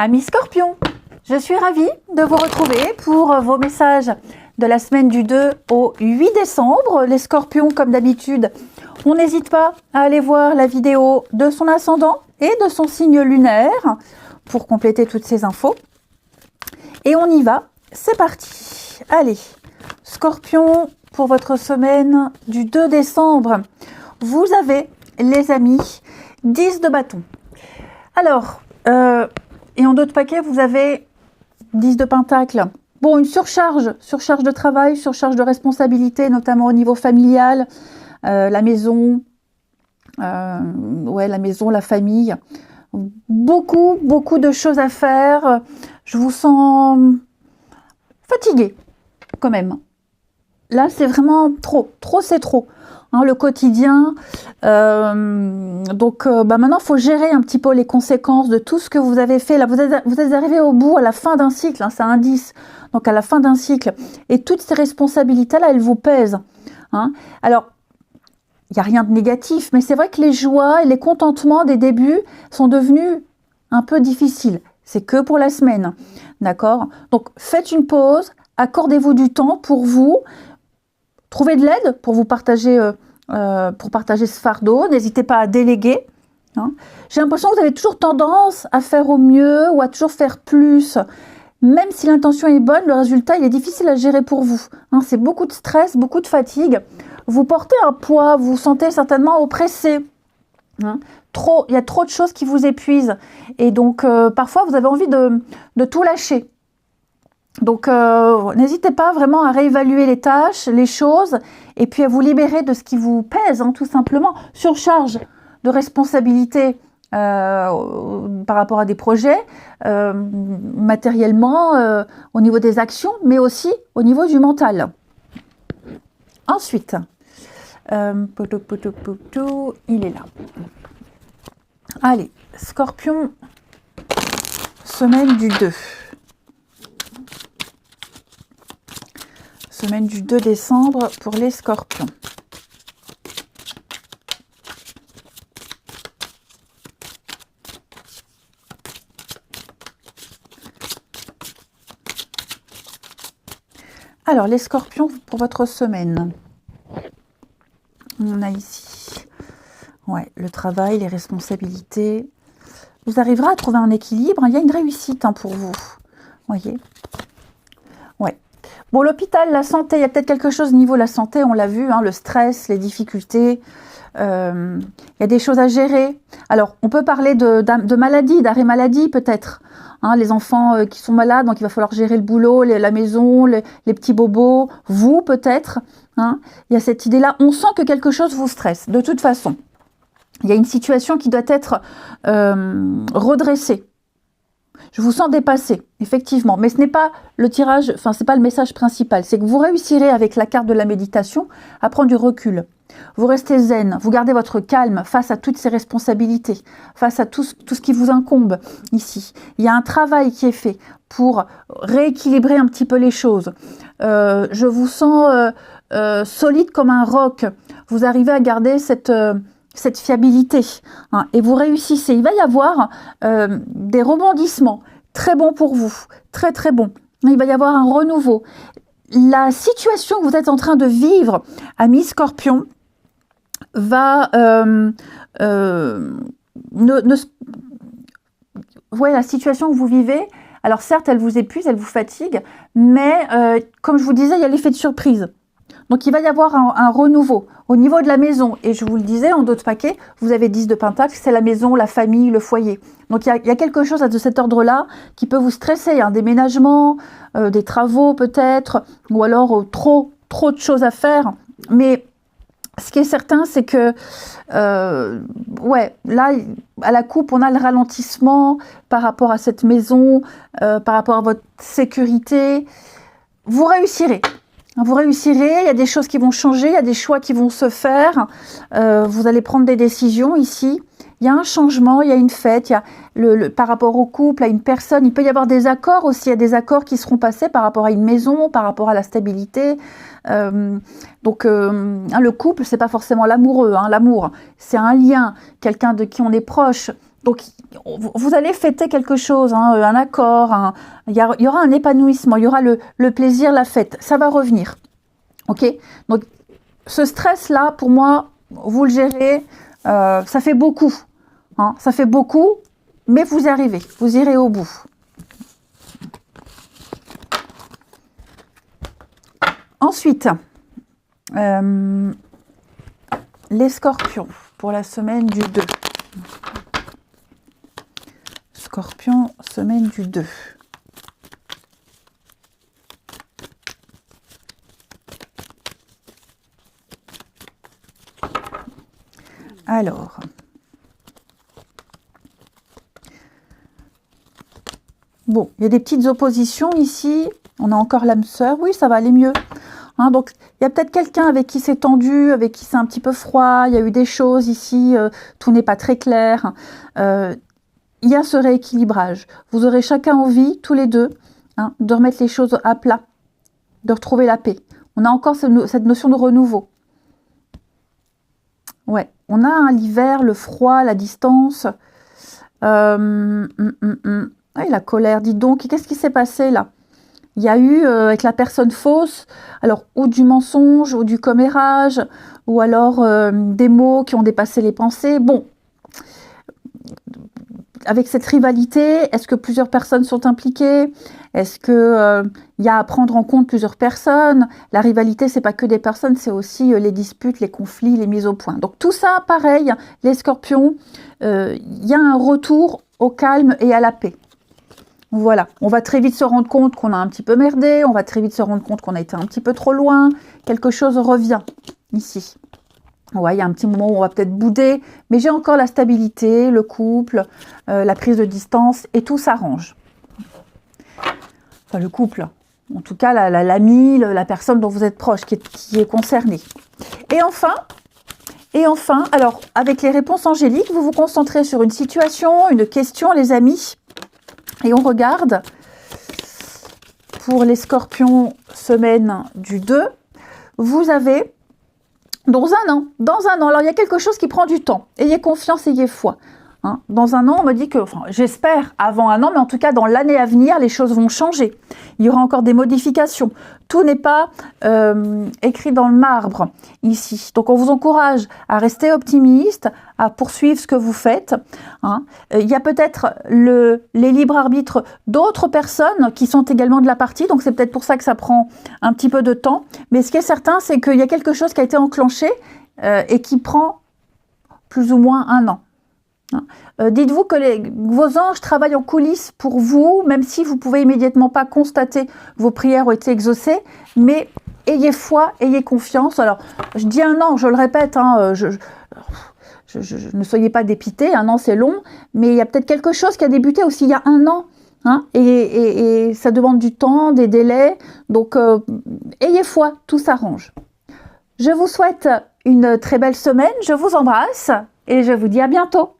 Amis Scorpions, je suis ravie de vous retrouver pour vos messages de la semaine du 2 au 8 décembre. Les Scorpions, comme d'habitude, on n'hésite pas à aller voir la vidéo de son ascendant et de son signe lunaire pour compléter toutes ces infos. Et on y va, c'est parti. Allez, Scorpion, pour votre semaine du 2 décembre, vous avez, les amis, 10 de bâton. Alors, et en d'autres paquets, vous avez 10 de pentacle. Bon, une surcharge de travail, surcharge de responsabilité, notamment au niveau familial, la maison, la maison, la famille. Beaucoup de choses à faire. Je vous sens fatigué, quand même. Là, c'est vraiment trop c'est trop. Hein, le quotidien. Maintenant, il faut gérer un petit peu les conséquences de tout ce que vous avez fait. Là, vous êtes arrivé au bout, à la fin d'un cycle. Hein, c'est un 10. Donc, à la fin d'un cycle. Et toutes ces responsabilités-là, elles vous pèsent. Hein. Alors, il n'y a rien de négatif, mais c'est vrai que les joies et les contentements des débuts sont devenus un peu difficiles. C'est que pour la semaine. D'accord? Donc, faites une pause. Accordez-vous du temps pour vous. Trouvez de l'aide pour vous partager, ce fardeau. N'hésitez pas à déléguer. Hein. J'ai l'impression que vous avez toujours tendance à faire au mieux ou à toujours faire plus. Même si l'intention est bonne, le résultat il est difficile à gérer pour vous. Hein. C'est beaucoup de stress, beaucoup de fatigue. Vous portez un poids, vous vous sentez certainement oppressé. Hein. Il y a trop de choses qui vous épuisent. Et donc, parfois, vous avez envie de tout lâcher. Donc, n'hésitez pas vraiment à réévaluer les tâches, les choses, et puis à vous libérer de ce qui vous pèse, hein, tout simplement. Surcharge de responsabilité par rapport à des projets, matériellement, au niveau des actions, mais aussi au niveau du mental. Ensuite, il est là. Allez, Scorpion, semaine du 2. Semaine du 2 décembre pour les Scorpions. Alors, les Scorpions pour votre semaine. On a ici le travail, les responsabilités. Vous arriverez à trouver un équilibre. Il y a une réussite pour vous. Voyez. Bon, l'hôpital, la santé, il y a peut-être quelque chose au niveau de la santé, on l'a vu, hein, le stress, les difficultés. Il y a des choses à gérer. Alors, on peut parler de maladie, d'arrêt maladie peut-être. Hein, les enfants qui sont malades, donc il va falloir gérer le boulot, la maison, les petits bobos, vous peut-être. Hein. Il y a cette idée-là. On sent que quelque chose vous stresse, de toute façon. Il y a une situation qui doit être redressée. Je vous sens dépassé, effectivement, mais ce n'est pas le tirage, c'est pas le message principal. C'est que vous réussirez avec la carte de la méditation à prendre du recul. Vous restez zen, vous gardez votre calme face à toutes ces responsabilités, face à tout ce qui vous incombe ici. Il y a un travail qui est fait pour rééquilibrer un petit peu les choses. Je vous sens solide comme un roc. Vous arrivez à garder cette fiabilité, hein, et vous réussissez. Il va y avoir des rebondissements très bons pour vous, très bons. Il va y avoir un renouveau. La situation que vous êtes en train de vivre, amis Scorpion, va la situation que vous vivez. Alors certes, elle vous épuise, elle vous fatigue, mais comme je vous disais, il y a l'effet de surprise. Donc, il va y avoir un renouveau au niveau de la maison. Et je vous le disais, en d'autres paquets, vous avez 10 de pentacle, c'est la maison, la famille, le foyer. Donc, il y a quelque chose de cet ordre-là qui peut vous stresser. Un déménagement, des travaux peut-être, ou alors trop de choses à faire. Mais ce qui est certain, c'est que, là, à la coupe, on a le ralentissement par rapport à cette maison, par rapport à votre sécurité. Vous réussirez. Vous réussirez, il y a des choses qui vont changer, il y a des choix qui vont se faire, vous allez prendre des décisions ici. Il y a un changement, il y a une fête, il y a par rapport au couple, à une personne, il peut y avoir des accords aussi, il y a des accords qui seront passés par rapport à une maison, par rapport à la stabilité. Le couple, c'est pas forcément l'amoureux, hein, l'amour, c'est un lien, quelqu'un de qui on est proche, Donc, vous allez fêter quelque chose, hein, un accord, il y aura un épanouissement, il y aura le plaisir, la fête. Ça va revenir. Ok? Donc, ce stress-là, pour moi, vous le gérez, ça fait beaucoup. Hein, ça fait beaucoup, mais vous y arrivez, vous irez au bout. Ensuite, les scorpions pour la semaine du 2. Scorpion, semaine du 2. Alors, bon, il y a des petites oppositions ici. On a encore l'âme sœur. Oui, ça va aller mieux. Hein, donc, il y a peut-être quelqu'un avec qui c'est tendu, avec qui c'est un petit peu froid. Il y a eu des choses ici. Tout n'est pas très clair. Il y a ce rééquilibrage. Vous aurez chacun envie, tous les deux, hein, de remettre les choses à plat, de retrouver la paix. On a encore cette notion de renouveau. Ouais, on a l'hiver, le froid, la distance. Ah, et la colère, dis donc. Qu'est-ce qui s'est passé là? Il y a eu, avec la personne fausse, alors ou du mensonge, ou du commérage, ou alors des mots qui ont dépassé les pensées. Bon, avec cette rivalité, est-ce que plusieurs personnes sont impliquées? Est-ce que y a à prendre en compte plusieurs personnes? La rivalité, c'est pas que des personnes, c'est aussi les disputes, les conflits, les mises au point. Donc tout ça, pareil, les scorpions, y a un retour au calme et à la paix. Voilà, on va très vite se rendre compte qu'on a un petit peu merdé, on va très vite se rendre compte qu'on a été un petit peu trop loin, quelque chose revient ici. Ouais, il y a un petit moment où on va peut-être bouder, mais j'ai encore la stabilité, le couple, la prise de distance, et tout s'arrange. Enfin, le couple, en tout cas l'ami, la personne dont vous êtes proche, qui est concernée. Et enfin, alors, avec les réponses angéliques, vous vous concentrez sur une situation, une question, les amis, et on regarde pour les scorpions, semaine du 2, vous avez... Dans un an, alors il y a quelque chose qui prend du temps. Ayez confiance, ayez foi. Hein, dans un an, on me dit que, enfin, j'espère avant un an, mais en tout cas dans l'année à venir, les choses vont changer. Il y aura encore des modifications. Tout n'est pas écrit dans le marbre ici. Donc on vous encourage à rester optimiste, à poursuivre ce que vous faites. Hein. Il y a peut-être les libres arbitres d'autres personnes qui sont également de la partie, donc c'est peut-être pour ça que ça prend un petit peu de temps. Mais ce qui est certain, c'est qu'il y a quelque chose qui a été enclenché et qui prend plus ou moins un an. Dites-vous que vos anges travaillent en coulisses pour vous, même si vous ne pouvez immédiatement pas constater que vos prières ont été exaucées, mais ayez foi, ayez confiance. Alors, je dis un an, je le répète, hein, ne soyez pas dépités, un an c'est long, mais il y a peut-être quelque chose qui a débuté aussi il y a un an, hein, et ça demande du temps, des délais, donc ayez foi, tout s'arrange. Je vous souhaite une très belle semaine, je vous embrasse, et je vous dis à bientôt.